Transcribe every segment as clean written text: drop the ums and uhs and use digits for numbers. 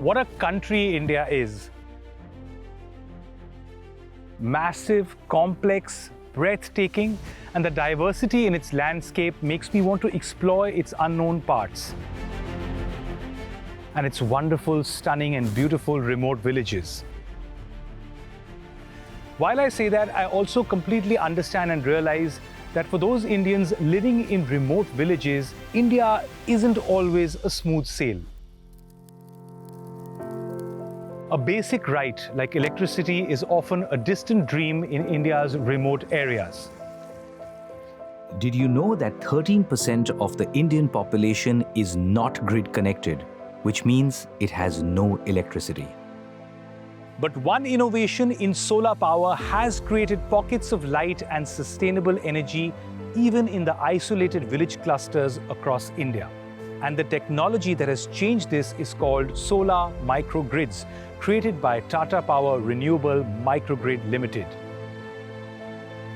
What a country India is. Massive, complex, breathtaking, and the diversity in its landscape makes me want to explore its unknown parts and its wonderful, stunning, and beautiful remote villages. While I say that, I also completely understand and realize that for those Indians living in remote villages, India isn't always a smooth sail. A basic right like electricity is often a distant dream in India's remote areas. Did you know that 13% of the Indian population is not grid connected, which means it has no electricity? But one innovation in solar power has created pockets of light and sustainable energy even in the isolated village clusters across India. And the technology that has changed this is called solar microgrids, created by Tata Power Renewable Microgrid Limited.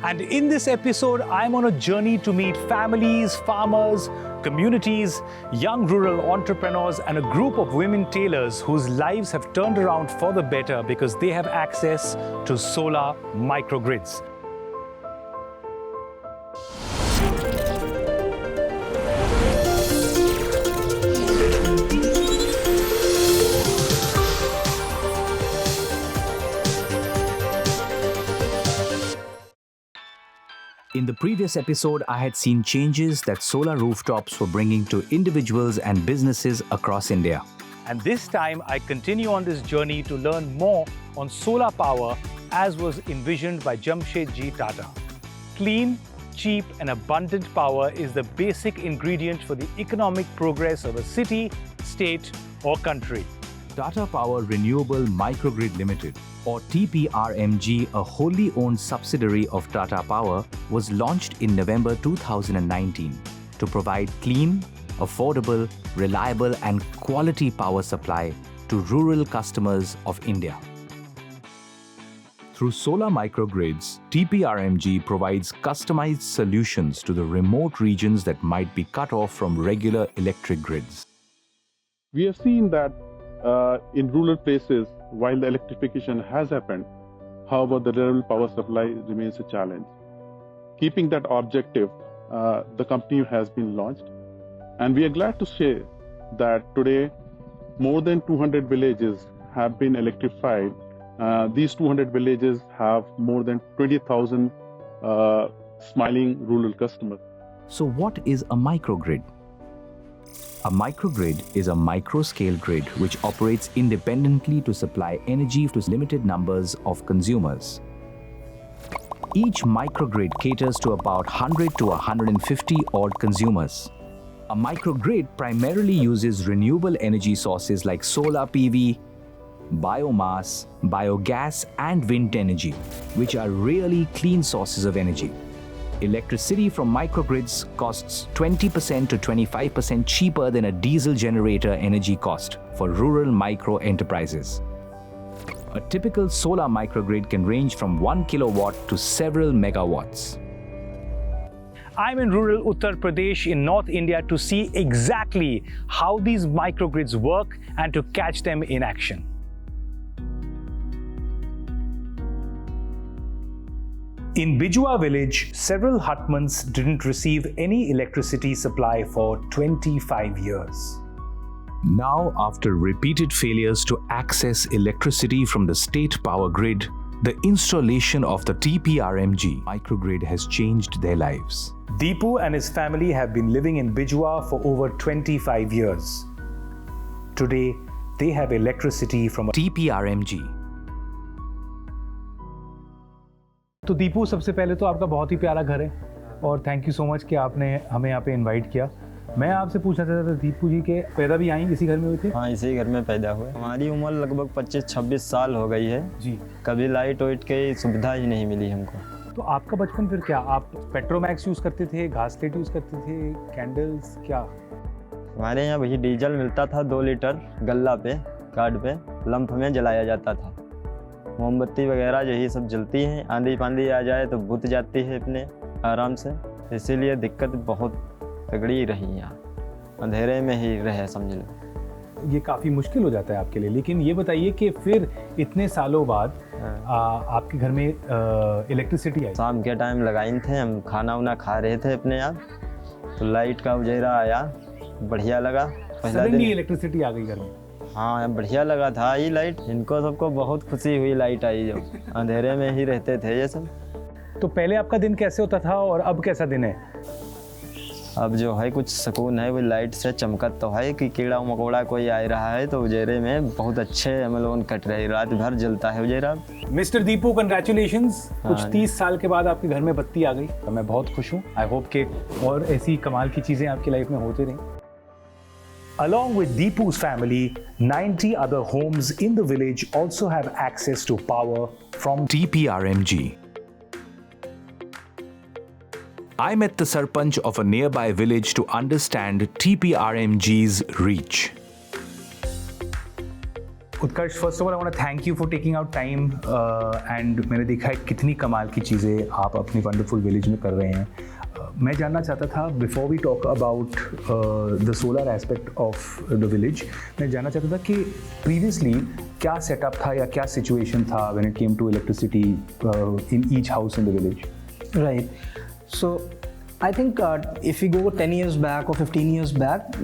And in this episode, I'm on a journey to meet families, farmers, communities, young rural entrepreneurs, and a group of women tailors whose lives have turned around for the better because they have access to solar microgrids. In the previous episode, I had seen changes that solar rooftops were bringing to individuals and businesses across India. And this time, I continue on this journey to learn more on solar power as was envisioned by Jamshedji Tata. Clean, cheap, and abundant power is the basic ingredient for the economic progress of a city, state, or country. Tata Power Renewable Microgrid Limited, or TPRMG, a wholly owned subsidiary of Tata Power, was launched in November 2019 to provide clean, affordable, reliable, and quality power supply to rural customers of India. Through solar microgrids, TPRMG provides customized solutions to the remote regions that might be cut off from regular electric grids. We have seen that in rural places, while the electrification has happened, however, the reliable power supply remains a challenge. Keeping that objective, the company has been launched, and we are glad to share that today more than 200 villages have been electrified. These 200 villages have more than 20,000 smiling rural customers. So what is a microgrid? A microgrid is a micro-scale grid which operates independently to supply energy to limited numbers of consumers. Each microgrid caters to about 100 to 150 odd consumers. A microgrid primarily uses renewable energy sources like solar PV, biomass, biogas, and wind energy, which are really clean sources of energy. Electricity from microgrids costs 20% to 25% cheaper than a diesel generator energy cost for rural micro enterprises. A typical solar microgrid can range from 1 kilowatt to several megawatts. I'm in rural Uttar Pradesh in North India to see exactly how these microgrids work and to catch them in action. In Bijua village, several hutmans didn't receive any electricity supply for 25 years. Now, after repeated failures to access electricity from the state power grid, the installation of the TPRMG microgrid has changed their lives. Deepu and his family have been living in Bijua for over 25 years. Today, they have electricity from a TPRMG. तो दीपू, सबसे पहले तो आपका बहुत ही प्यारा घर है और थैंक यू सो मच कि आपने हमें यहाँ पे इनवाइट किया। मैं आपसे पूछना चाहता था दीपू जी के पैदा भी आई इसी घर में हुए थे? हाँ, इसी घर में पैदा हुए। हमारी उम्र लगभग 25-26 साल हो गई है जी। कभी लाइट वाइट की सुविधा ही नहीं मिली हमको। तो आपका बचपन फिर क्या, आप पेट्रोमैक्स यूज़ करते थे, घास लेट यूज़ करते थे, कैंडल्स, क्या? हमारे यहाँ वही डीजल मिलता था 2 लीटर गल्ला पे कार्ड पे लंप में जलाया जाता था। मोमबत्ती वगैरह यही सब जलती हैं, आंधी पांधी आ जाए तो बुझ जाती है अपने आराम से। इसीलिए दिक्कत बहुत तगड़ी रही यहाँ, अंधेरे में ही रहे समझ लो। ये काफ़ी मुश्किल हो जाता है आपके लिए। लेकिन ये बताइए कि फिर इतने सालों बाद आपके घर में इलेक्ट्रिसिटी आई। शाम के टाइम लगाई थे, हम खाना वाना खा रहे थे अपने यहाँ, तो लाइट का उजेरा आया, बढ़िया लगा। पहला सडनली दिन इलेक्ट्रिसिटी आ गई घर में। हाँ बढ़िया लगा था ये लाइट। इनको सबको बहुत खुशी हुई लाइट आई, जो अंधेरे में ही रहते थे ये सब। तो पहले आपका दिन कैसे होता था और अब कैसा दिन है? अब जो है कुछ सुकून है, वो लाइट से चमकत तो है कि कीड़ा मकोड़ा कोई आ रहा है तो उजेरे में बहुत अच्छे हम लोग कट रहे, रात भर जलता है उजेरा। मिस्टर दीपू, कंग्रेचुलेशंस, कुछ हाँ। 30 साल के बाद आपके घर में बत्ती आ गई। मैं बहुत खुश हूँ। आई होप के और ऐसी कमाल की चीज़ें आपकी लाइफ में होती रहें। Along with Deepu's family, 90 other homes in the village also have access to power from TPRMG. I met the Sarpanch of a nearby village to understand TPRMG's reach. Utkarsh, first of all I want to thank you for taking out time and मैंने देखा है कितनी कमाल की चीज़ें आप अपनी wonderful village में कर रहे हैं। मैं जानना चाहता था, before we talk about the solar aspect of the village, मैं जानना चाहता था कि प्रीवियसली क्या सेटअप था या क्या सिचुएशन था when it came to electricity in each house in the village? Right. So I think if we go 10 years back or 15 years back,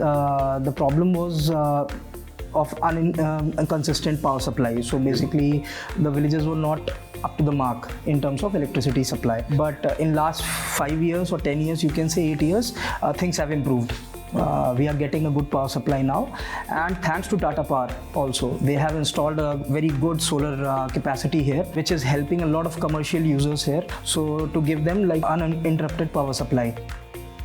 the problem was of inconsistent power supply. So basically the villages were not up to the mark in terms of electricity supply. But in last 5 years or 10 years, you can say 8 years, things have improved. We are getting a good power supply now, and thanks to Tata Power also, they have installed a very good solar capacity here, which is helping a lot of commercial users here, so to give them like uninterrupted power supply.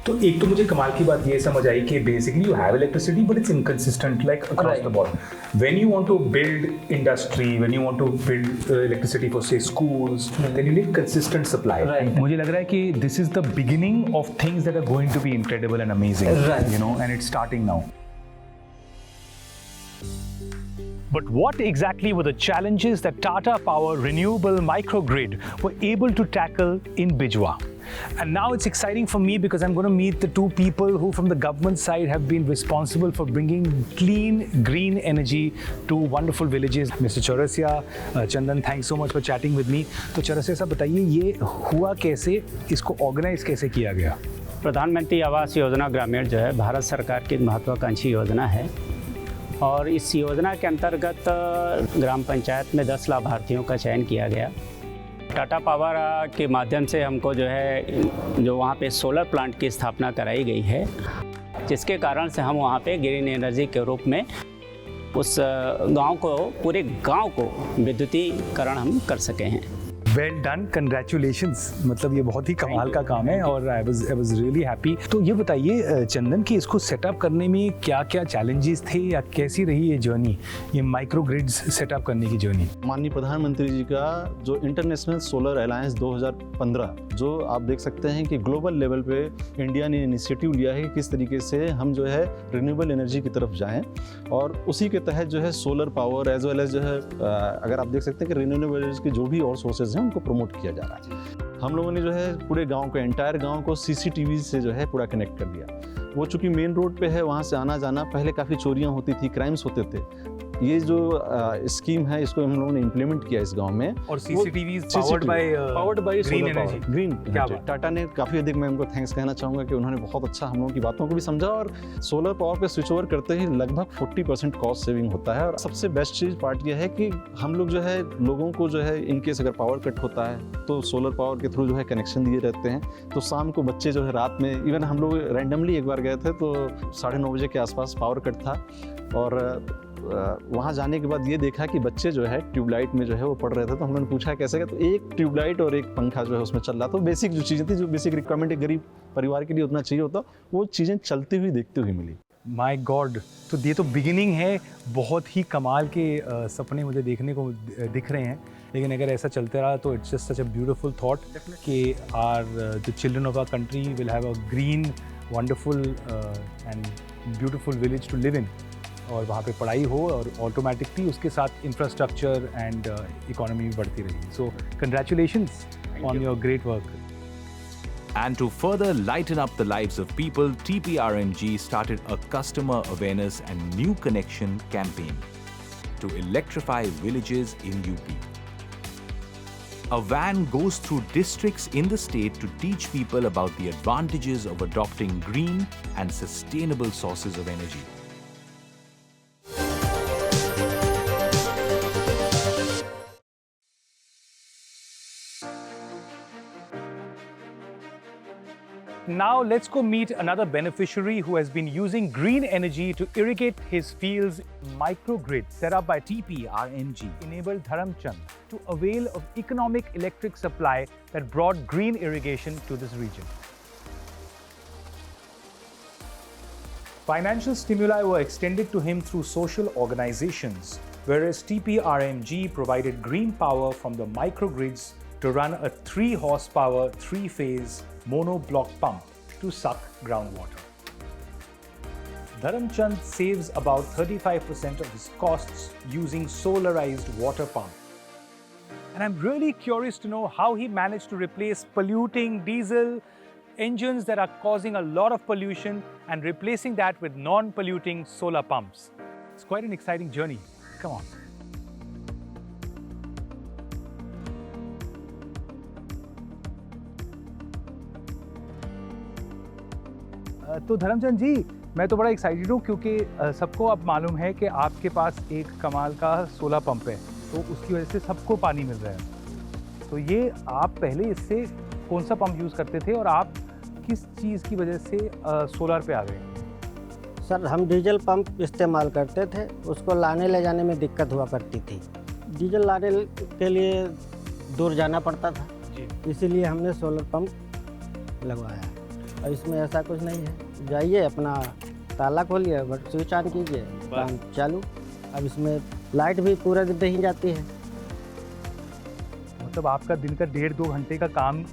तो एक तो मुझे कमाल की बात ये समझ आई कि basically you have electricity but it's inconsistent like across the board. When you want to build industry, when you want to build electricity for say schools, then you need consistent supply. मुझे लग रहा है कि this is the beginning of things that are going to be incredible and amazing, you know, and it's starting now. But what exactly were the challenges that Tata Power Renewable Microgrid were able to tackle in Bijwa? And now it's exciting for me because I'm going to meet the two people who from the government side have been responsible for bringing clean, green energy to wonderful villages. Mr. Chaurasia, Chandan, thanks so much for chatting with me. तो चौरसिया साहब बताइए, ये हुआ कैसे, इसको organise कैसे किया गया? प्रधानमंत्री आवास योजना ग्रामीण जो है भारत सरकार की महत्वाकांक्षी योजना है, और इस योजना के अंतर्गत ग्राम पंचायत में 10 लाभार्थियों का चयन किया गया। टाटा पावर के माध्यम से हमको जो है जो वहाँ पे सोलर प्लांट की स्थापना कराई गई है, जिसके कारण से हम वहाँ पे ग्रीन एनर्जी के रूप में उस गांव को, पूरे गांव को विद्युतीकरण हम कर सके हैं। Well done, congratulations. मतलब ये बहुत ही कमाल का काम है और आई वाज रियली हैप्पी। तो ये बताइए चंदन कि इसको सेटअप करने में क्या क्या चैलेंजेस थे या कैसी रही ये जर्नी, ये माइक्रो ग्रिड्स सेटअप करने की जर्नी? माननीय प्रधानमंत्री जी का जो इंटरनेशनल सोलर अलायंस 2015, जो आप देख सकते हैं कि ग्लोबल लेवल पे इंडिया ने इनिशिएटिव लिया है कि किस तरीके से हम जो है रिन्यूएबल एनर्जी की तरफ जाएं, और उसी के तहत जो है solar power as well as जो है अगर आप देख सकते हैं कि रिन्यूएबल एनर्जी की जो भी और सोर्सेज हैं उनको प्रमोट किया जा रहा है। हम लोगों ने जो है पूरे गांव को, एंटायर गांव को सीसीटीवी से जो है पूरा कनेक्ट कर दिया। वो चूँकि मेन रोड पे है, वहाँ से आना जाना, पहले काफ़ी चोरियाँ होती थी, क्राइम्स होते थे। ये जो स्कीम है इसको हम लोगों ने इम्प्लीमेंट किया इस गांव में, और CCTV powered by green energy. Green क्या बात। टाटा ने काफ़ी अधिक, मैं उनको थैंक्स कहना चाहूँगा कि उन्होंने बहुत अच्छा हम लोगों की बातों को भी समझा, और सोलर पावर पे स्विच ओवर करते ही लगभग 40% कॉस्ट सेविंग होता है। और सबसे बेस्ट चीज़ पार्ट यह है कि हम लोग जो है लोगों को जो है इनकेस अगर पावर कट होता है तो सोलर पावर के थ्रू जो है कनेक्शन दिए रहते हैं। तो शाम को बच्चे जो है रात में, इवन हम लोग रैंडमली एक बार गए थे तो 9:30 बजे के आसपास पावर कट था, और वहाँ जाने के बाद ये देखा कि बच्चे जो है ट्यूबलाइट में जो है वो पढ़ रहे थे। तो हम लोगों ने पूछा कैसे, तो एक ट्यूबलाइट और एक पंखा जो है उसमें चल रहा था। तो बेसिक जो चीज़ें थी, जो बेसिक रिक्वायरमेंट एक गरीब परिवार के लिए उतना चाहिए होता, वो चीज़ें चलती हुई देखती हुई मिली। माय गॉड, तो ये तो बिगिनिंग है। बहुत ही कमाल के सपने मुझे देखने को दिख रहे हैं, लेकिन अगर ऐसा चलते रहा तो it's just such a beautiful thought कि the children of our country will have a green, wonderful and beautiful village to live in, और वहाँ पे पढ़ाई हो और ऑटोमेटिकली उसके साथ इंफ्रास्ट्रक्चर एंड इकोनॉमी भी बढ़ती रहेगी। सो congratulations on your great work. And to further lighten up the lives of people, TPRMG started a customer awareness and new connection campaign to electrify villages in UP. A van goes through districts in the state to teach people about the advantages of adopting green and sustainable sources of energy. Now let's go meet another beneficiary who has been using green energy to irrigate his fields. Microgrid set up by TPRMG enabled Dharamchand to avail of economic electric supply that brought green irrigation to this region. Financial stimuli were extended to him through social organizations, whereas TPRMG provided green power from the microgrids to run a 3-horsepower, 3-phase mono-block pump to suck groundwater. Dharamchand saves about 35% of his costs using solarized water pump. And I'm really curious to know how he managed to replace polluting diesel engines that are causing a lot of pollution and replacing that with non-polluting solar pumps. It's quite an exciting journey. Come on. तो धर्मचंद जी, मैं तो बड़ा excited हूँ क्योंकि सबको अब मालूम है कि आपके पास एक कमाल का सोलर पंप है, तो उसकी वजह से सबको पानी मिल रहा है। तो ये आप पहले इससे कौन सा पंप यूज़ करते थे और आप किस चीज़ की वजह से सोलर पे आ गए? सर, हम डीजल पंप इस्तेमाल करते थे, उसको लाने ले जाने में दिक्कत हुआ करती थी। डीजल लाने के लिए दूर जाना पड़ता था, इसीलिए हमने सोलर पंप लगवाया है। और इसमें ऐसा कुछ नहीं है, जाइए अपना ताला खोलिए, बट स्विच ऑन कीजिए, काम चालू। अब इसमें लाइट भी पूरा दिन नहीं जाती है। मतलब आपका दिन का 1.5-2 घंटे का काम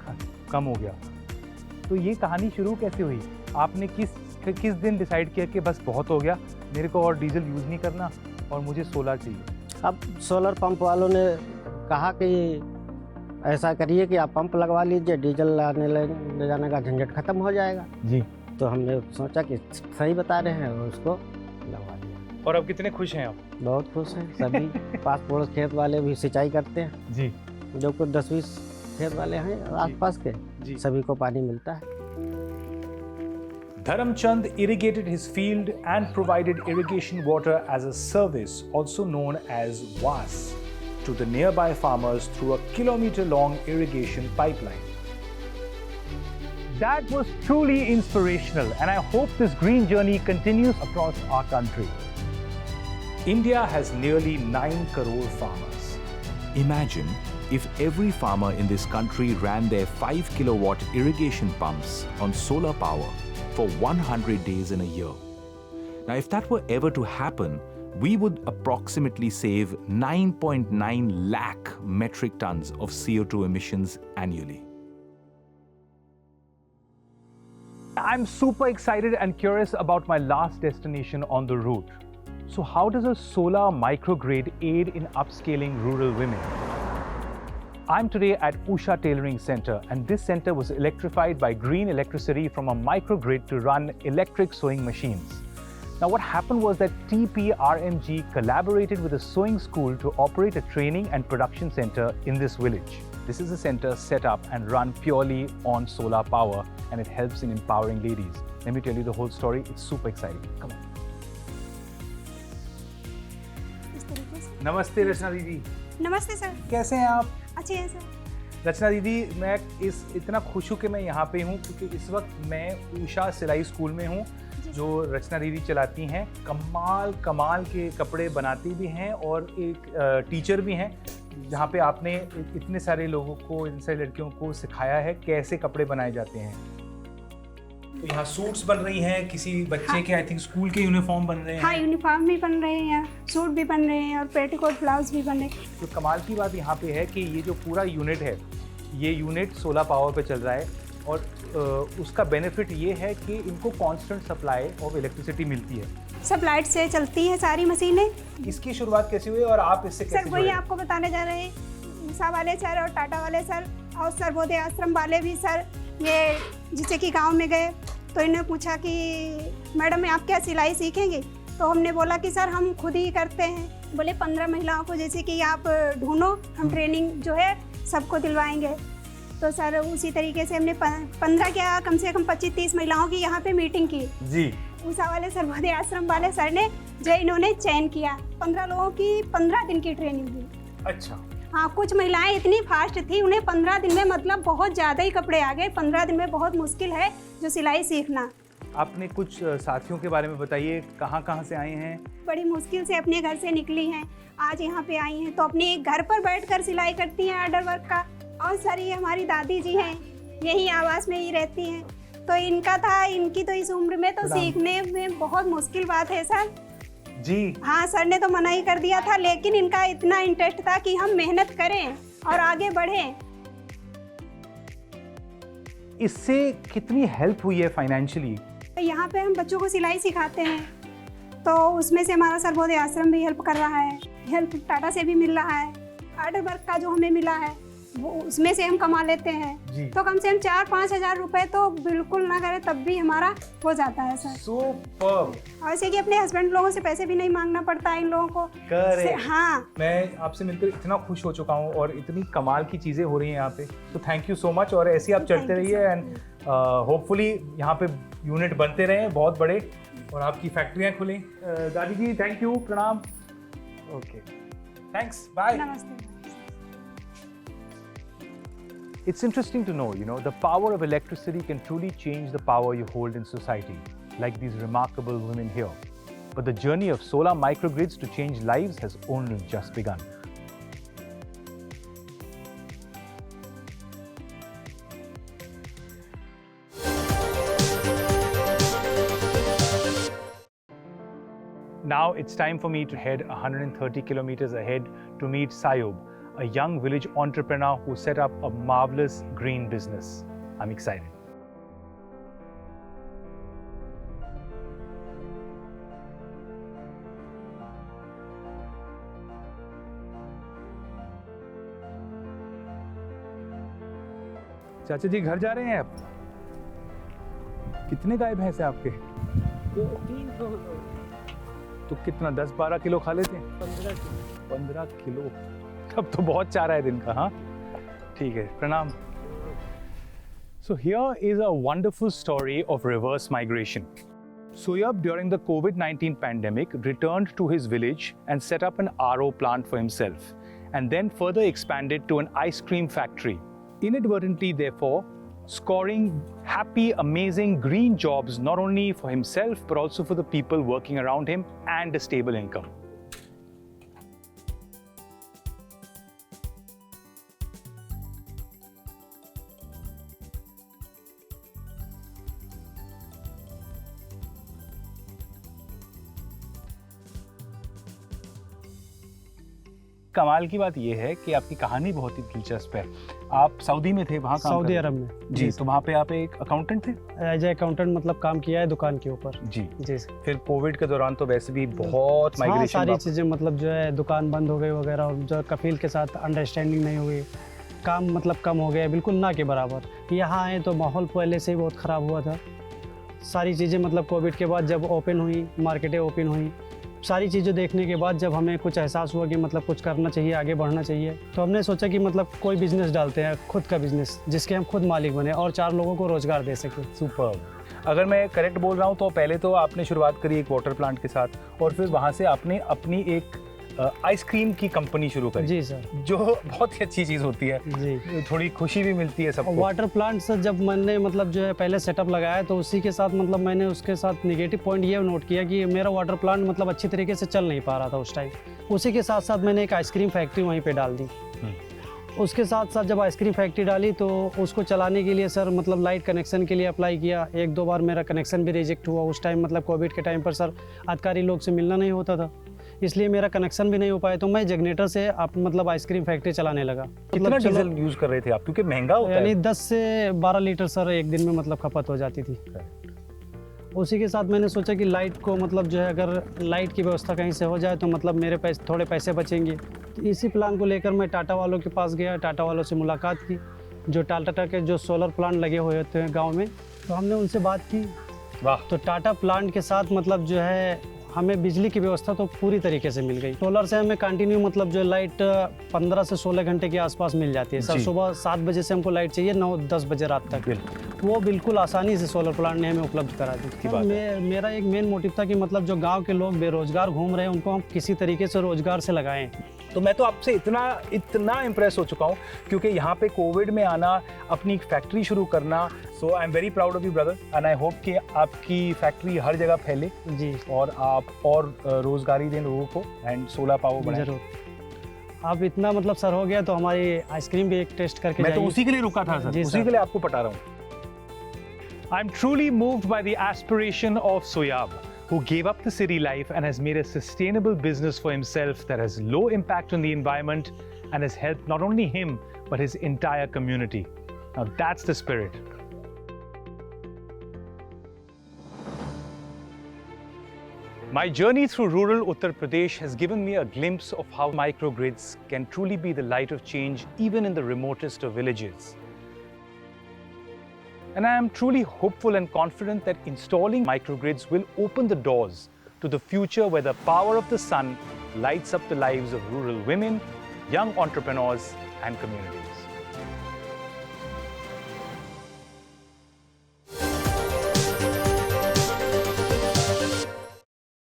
कम हो गया। तो ये कहानी शुरू कैसे हुई? आपने किस दिन डिसाइड किया कि बस बहुत हो गया, मेरे को और डीजल यूज़ नहीं करना और मुझे सोलर चाहिए? अब सोलर पंप वालों ने कहा कि ऐसा करिए कि आप पंप लगवा लीजिए, डीजल लाने ले जाने का झंझट खत्म हो जाएगा जी। तो हमने सोचा कि सही बता रहे हैं और उसको लगवा दिया। और अब कितने खुश हैं आप? बहुत खुश हैं सभी। पास पड़ोस खेत वाले भी सिंचाई करते हैं जी, जो कुछ 10-20 खेत वाले हैं आसपास के जी, सभी को पानी मिलता है। Dharamchand irrigated his field and provided irrigation water as a service, also known as WAS, to the nearby farmers through a kilometer-long irrigation pipeline. That was truly inspirational, and I hope this green journey continues across our country. India has nearly 9 crore farmers. Imagine if every farmer in this country ran their 5 kilowatt irrigation pumps on solar power for 100 days in a year. Now, if that were ever to happen, we would approximately save 9.9 lakh metric tons of CO2 emissions annually. I'm super excited and curious about my last destination on the route. So how does a solar microgrid aid in upscaling rural women? I'm today at Usha Tailoring Center, and this center was electrified by green electricity from a microgrid to run electric sewing machines. Now what happened was that TPRMG collaborated with a sewing school to operate a training and production center in this village. This is a center set up and run purely on solar power, and it helps in empowering ladies. Let me tell you the whole story. It's super exciting. Come on. नमस्ते रचना दीदी। नमस्ते sir. कैसे हैं आप? अच्छे हैं sir. रचना दीदी, मैं इतना खुश हूँ कि मैं यहाँ पे हूँ क्योंकि इस वक्त मैं ऊषा सिलाई स्कूल में हूँ जो रचना दीदी चलाती हैं। कमाल के कपड़े बनाती भी हैं और एक टीचर भी हैं जहाँ पे आपने इतने सारे लोगों को, इन सारी लड़कियों को सिखाया है कैसे कपड़े बनाए जाते हैं। तो यहाँ सूट्स बन रही हैं किसी बच्चे के, आई थिंक स्कूल के यूनिफॉर्म बन रहे हैं। हाँ, यूनिफॉर्म भी बन रहे हैं, यहाँ सूट भी बन रहे हैं और पेटीकोट ब्लाउज भी बन रहे हैं। तो कमाल की बात यहाँ पे है कि ये जो पूरा यूनिट है, ये यूनिट सोलर पावर पे चल रहा है और उसका बेनिफिट ये है कि इनको कांस्टेंट सप्लाई ऑफ इलेक्ट्रिसिटी मिलती है। सब लाइट से चलती है सारी मशीनें। इसकी शुरुआत कैसे हुई और आप इससे कैसे सर वही आपको बताने जा रहे हैं। उषा वाले सर और टाटा वाले सर और सर्वोदय आश्रम वाले भी सर ये जैसे कि गांव में गए तो इन्हें पूछा कि मैडम आप क्या सिलाई सीखेंगे, तो हमने बोला कि सर हम खुद ही करते हैं। बोले 15 महिलाओं को जैसे कि आप ढूंढो, हम ट्रेनिंग जो है सबको दिलवाएंगे। तो सर उसी तरीके से हमने 15 क्या कम से कम 25-30 महिलाओं की यहाँ पे मीटिंग की जी। उषा वाले सर्वोदय आश्रम वाले सर ने जो इन्होंने चयन किया, 15 लोगों की 15 दिन की ट्रेनिंग दी। अच्छा। हाँ, कुछ महिलाएं इतनी फास्ट थी, उन्हें 15 दिन में मतलब बहुत ज़्यादा ही कपड़े आ गए। 15 दिन में बहुत मुश्किल है जो सिलाई सीखना। आपने कुछ साथियों के बारे में बताइए, कहाँ से आए हैं? बड़ी मुश्किल से अपने घर से निकली हैं, आज यहाँ पे आई हैं, तो अपने घर पर बैठकर सिलाई करती हैं आर्डर वर्क का। और सर ये हमारी दादी जी हैं, यही आवास में ही रहती हैं, तो इनका था, इनकी तो इस उम्र में तो सीखने में बहुत मुश्किल बात है सर जी। हाँ, सर ने तो मना ही कर दिया था, लेकिन इनका इतना इंटरेस्ट था कि हम मेहनत करें और आगे बढ़ें। इससे कितनी हेल्प हुई है फाइनेंशियली? यहाँ पे हम बच्चों को सिलाई सिखाते हैं, तो उसमें से हमारा सर्वोदय आश्रम भी हेल्प कर रहा है, हेल्प टाटा से भी मिल रहा है। आर्डर वर्क का जो हमें मिला है वो उसमें से हम कमा लेते हैं, तो कम से कम 4-5 हज़ार रुपए तो बिल्कुल ना करें तब भी हमारा हो जाता है सर। सुपर्ब। वैसे कि अपने हस्बैंड लोगों से पैसे भी नहीं मांगना पड़ता है इन लोगों को। करेक्ट। हाँ, मैं आपसे मिलकर इतना खुश हो चुका हूँ और इतनी कमाल की चीज़ें हो रही हैं यहाँ पे, तो थैंक यू सो मच। और ऐसे ही आप चलते रहिए एंड होपफुली यहाँ पे यूनिट बनते रहें बहुत बड़े और आपकी फैक्ट्रियाँ खुलें। दादी जी थैंक यू, प्रणाम। Okay, thanks, bye. नमस्ते। It's interesting to know, the power of electricity can truly change the power you hold in society, like these remarkable women here. But the journey of solar microgrids to change lives has only just begun. Now it's time for me to head 130 kilometers ahead to meet Sayub, a young village entrepreneur who set up a marvelous green business. I'm excited. चाचा जी घर जा रहे हैं आप? कितने गाय भैंस हैं आपके? 3 तो कितना 10-12 किलो खा लेते हैं? 15 किलो। अब तो बहुत चारा है दिन का। हाँ ठीक है, प्रणाम। So here is a wonderful story of reverse migration. Soyab during the COVID-19 pandemic returned to his village and set up an RO plant for himself and then further expanded to an ice cream factory. Inadvertently, therefore, scoring happy, amazing green jobs not only for himself but also for the people working around him and a stable income. कमाल की बात यह है कि आपकी कहानी बहुत ही दिलचस्प है। आप सऊदी में थे, वहाँ सऊदी अरब में जी, तो वहाँ पे आप एक अकाउंटेंट थे? एज ए अकाउंटेंट मतलब काम किया है दुकान के ऊपर जी। जी। फिर कोविड के दौरान तो वैसे भी बहुत माइग्रेशन, सारी चीज़ें मतलब जो है दुकान बंद हो गई वगैरह, जो कफील के साथ अंडरस्टैंडिंग नहीं हुई, काम मतलब कम हो गया, बिल्कुल ना के बराबर। यहाँ आए तो माहौल पहले से ही बहुत ख़राब हुआ था। सारी चीज़ें मतलब कोविड के बाद जब ओपन हुई, मार्केटें ओपन हुई, सारी चीज़ें देखने के बाद जब हमें कुछ एहसास हुआ कि मतलब कुछ करना चाहिए, आगे बढ़ना चाहिए, तो हमने सोचा कि मतलब कोई बिज़नेस डालते हैं, खुद का बिज़नेस जिसके हम खुद मालिक बने और 4 लोगों को रोज़गार दे सकें। सुपर। अगर मैं करेक्ट बोल रहा हूँ तो पहले तो आपने शुरुआत करी एक वाटर प्लांट के साथ और फिर वहाँ से आपने अपनी एक आइसक्रीम की कंपनी शुरू करी। जी सर, जो बहुत ही अच्छी चीज़ होती है जी, थोड़ी खुशी भी मिलती है सबको। वाटर प्लांट से जब मैंने मतलब जो है पहले सेटअप लगाया तो उसी के साथ मतलब मैंने उसके साथ नेगेटिव पॉइंट ये नोट किया कि मेरा वाटर प्लांट मतलब अच्छी तरीके से चल नहीं पा रहा था उस टाइम। उसी के साथ साथ मैंने एक आइसक्रीम फैक्ट्री वहीं पे डाल दी। उसके साथ साथ जब आइसक्रीम फैक्ट्री डाली तो उसको चलाने के लिए सर मतलब लाइट कनेक्शन के लिए अप्लाई किया। 1-2 बार मेरा कनेक्शन भी रिजेक्ट हुआ। उस टाइम मतलब कोविड के टाइम पर सर अधिकारी लोग से मिलना नहीं होता था, इसलिए मेरा कनेक्शन भी नहीं हो पाया। तो मैं जनरेटर से मतलब आइसक्रीम फैक्ट्री चलाने लगा। कितना डीजल यूज़ कर रहे थे आप, क्योंकि महंगा होता है? यानी 10 से 12 लीटर सर एक दिन में मतलब खपत हो जाती थी। उसी के साथ मैंने सोचा कि लाइट को मतलब जो है अगर लाइट की व्यवस्था कहीं से हो जाए तो मतलब मेरे थोड़े पैसे बचेंगे। तो इसी प्लान को लेकर मैं टाटा वालों के पास गया, टाटा वालों से मुलाकात की जो टाटा के जो सोलर प्लांट लगे हुए होते हैं गांव में, तो हमने उनसे बात की। वाह। तो टाटा प्लांट के साथ मतलब जो है हमें बिजली की व्यवस्था तो पूरी तरीके से मिल गई। सोलर से हमें कंटिन्यू मतलब जो लाइट 15 से 16 घंटे के आसपास मिल जाती है सर। जी। सुबह 7 बजे से हमको लाइट चाहिए 9-10 बजे रात तक, वो बिल्कुल आसानी से सोलर प्लांट ने हमें उपलब्ध करा दी। बात मेरा एक मेन मोटिव था कि मतलब जो गांव के लोग बेरोजगार घूम रहे हैं उनको हम किसी तरीके से रोजगार से लगाएं। तो मैं तो आपसे इतना इम्प्रेस हो चुका हूँ, क्योंकि यहाँ पे कोविड में आना, अपनी फैक्ट्री शुरू करना, so I am very proud of you brother, and I hope कि आपकी फैक्ट्री हर जगह फैले जी, और आप और रोजगारी दें लोगों को एंड सोलर पावर बढ़ाएं। जरूर। आप इतना मतलब सर हो गया तो हमारी आइसक्रीम भी एक टेस्ट करके मैं तो जाइए। उसी के लिए रुका था सर, जी उसी सर। के लिए आपको पटा रहा हूँ। I am truly moved by the aspiration of Soyab, who gave up the city life and has made a sustainable business for himself that has low impact on the environment and has helped not only him but his entire community. Now that's the spirit. My journey through rural Uttar Pradesh has given me a glimpse of how microgrids can truly be the light of change even in the remotest of villages. And I am truly hopeful and confident that installing microgrids will open the doors to the future where the power of the sun lights up the lives of rural women, young entrepreneurs, and communities.